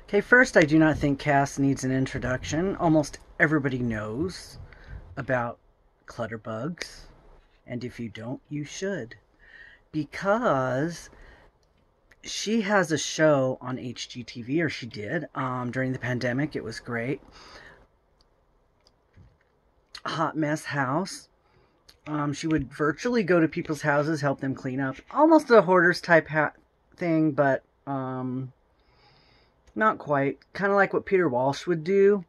Okay, first, I do not think Cass needs an introduction. Almost everybody knows about ClutterBugs, and if you don't, you should. Because she has a show on HGTV, or she did, during the pandemic. It was great. Hot Mess House. She would virtually go to people's houses, help them clean up. Almost a hoarders type thing, but not quite. Kind of like what Peter Walsh would do.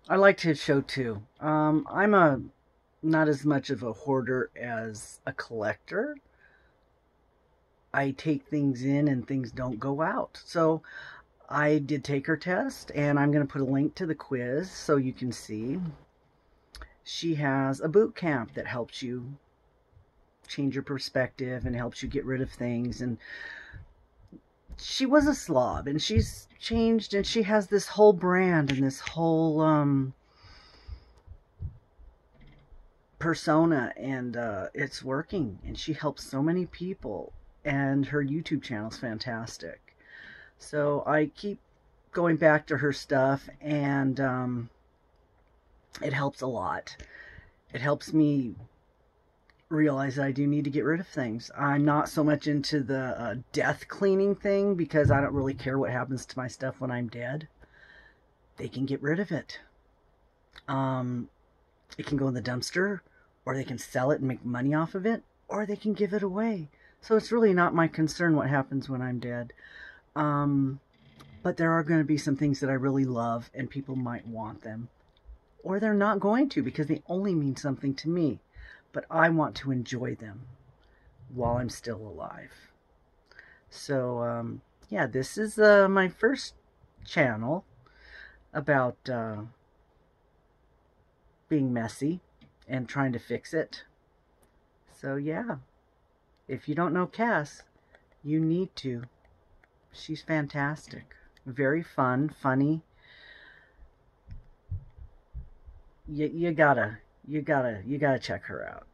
I liked his show too. I'm a not as much of a hoarder as a collector. I take things in and things don't go out. So I did take her test, and I'm going to put a link to the quiz so you can see. She has a boot camp that helps you change your perspective and helps you get rid of things. And she was a slob, and she's changed, and she has this whole brand and this whole persona, and it's working, and she helps so many people, and her YouTube channel's fantastic. So I keep going back to her stuff, and it helps a lot. It helps me realize that I do need to get rid of things. I'm not so much into the death cleaning thing, because I don't really care what happens to my stuff when I'm dead. They can get rid of it. It can go in the dumpster, or they can sell it and make money off of it, or they can give it away. So it's really not my concern what happens when I'm dead. But there are going to be some things that I really love, and people might want them. Or they're not going to, because they only mean something to me. But I want to enjoy them while I'm still alive. So, yeah, this is my first channel about being messy and trying to fix it. So, yeah, if you don't know Cass, you need to. She's fantastic. Very fun, funny. You gotta check her out.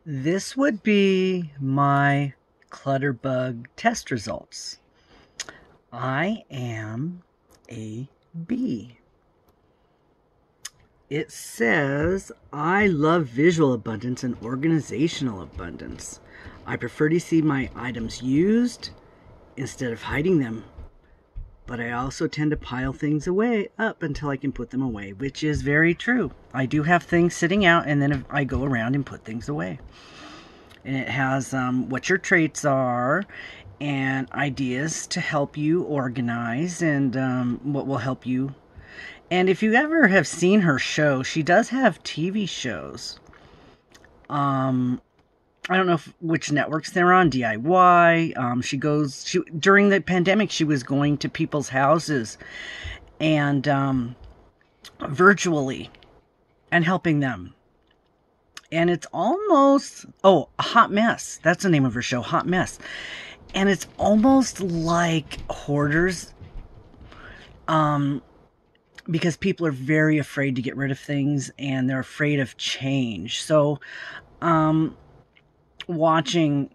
This would be my ClutterBug test results. I am a B. It says, I love visual abundance and organizational abundance. I prefer to see my items used instead of hiding them. But I also tend to pile things up until I can put them away, which is very true. I do have things sitting out, and then I go around and put things away. And it has what your traits are, and ideas to help you organize, and what will help you. And if you ever have seen her show, she does have TV shows. I don't know which networks they're on, DIY. During the pandemic, she was going to people's houses and virtually and helping them. And it's almost, A Hot Mess. That's the name of her show, Hot Mess. And it's almost like Hoarders, because people are very afraid to get rid of things, and they're afraid of change. So, watching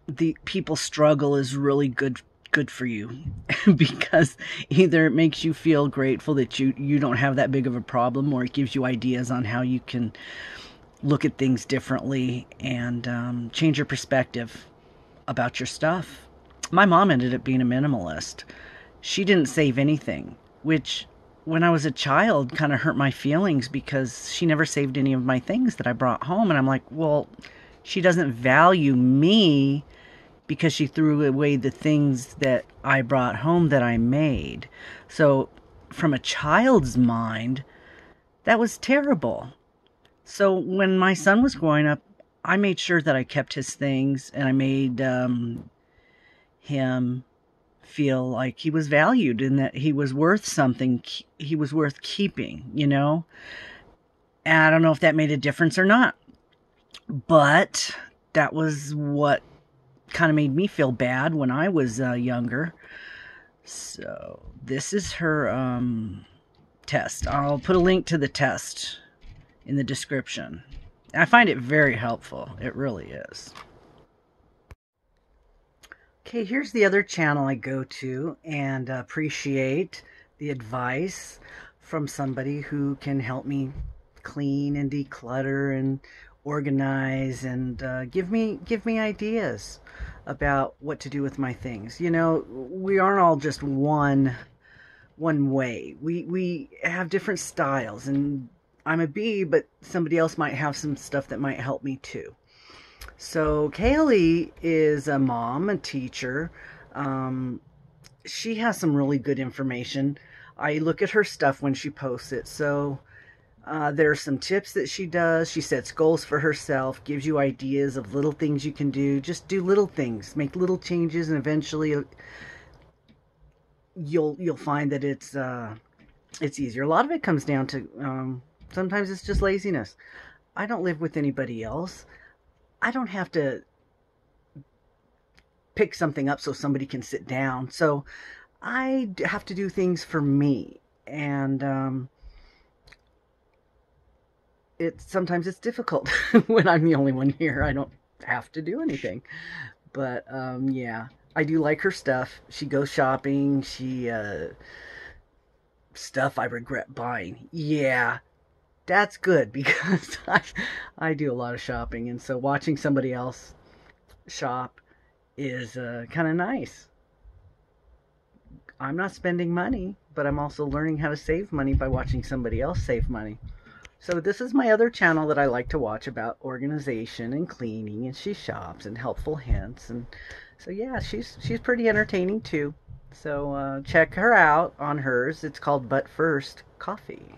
the people struggle is really good for you because either it makes you feel grateful that you don't have that big of a problem, or it gives you ideas on how you can look at things differently and change your perspective about your stuff. My mom ended up being a minimalist. She didn't save anything, which when I was a child kind of hurt my feelings, because she never saved any of my things that I brought home. And I'm like, well, she doesn't value me because she threw away the things that I brought home that I made. So from a child's mind, that was terrible. So when my son was growing up, I made sure that I kept his things, and I made him feel like he was valued and that he was worth something. He was worth keeping, And I don't know if that made a difference or not. But that was what kind of made me feel bad when I was younger. So this is her test. I'll put a link to the test in the description. I find it very helpful. It really is. Okay, here's the other channel I go to and appreciate the advice from somebody who can help me clean and declutter and organize and give me ideas about what to do with my things. You know, we aren't all just one way. We have different styles, and I'm a B, but somebody else might have some stuff that might help me too. So Kaylee is a mom, a teacher. Um, she has some really good information. I look at her stuff when she posts it. So there are some tips that she does. She sets goals for herself, gives you ideas of little things you can do. Just do little things, make little changes, and eventually you'll find that it's easier. A lot of it comes down to sometimes it's just laziness. I don't live with anybody else. I don't have to pick something up so somebody can sit down. So I have to do things for me, and sometimes it's difficult when I'm the only one here. I don't have to do anything, but yeah, I do like her stuff. She goes shopping. She stuff I regret buying. Yeah, that's good because I do a lot of shopping, and so watching somebody else shop is kind of nice. I'm not spending money, but I'm also learning how to save money by watching somebody else save money. So this is my other channel that I like to watch about organization and cleaning, and she shops and helpful hints, and so yeah, she's pretty entertaining too. So check her out on hers. It's called But First Coffee.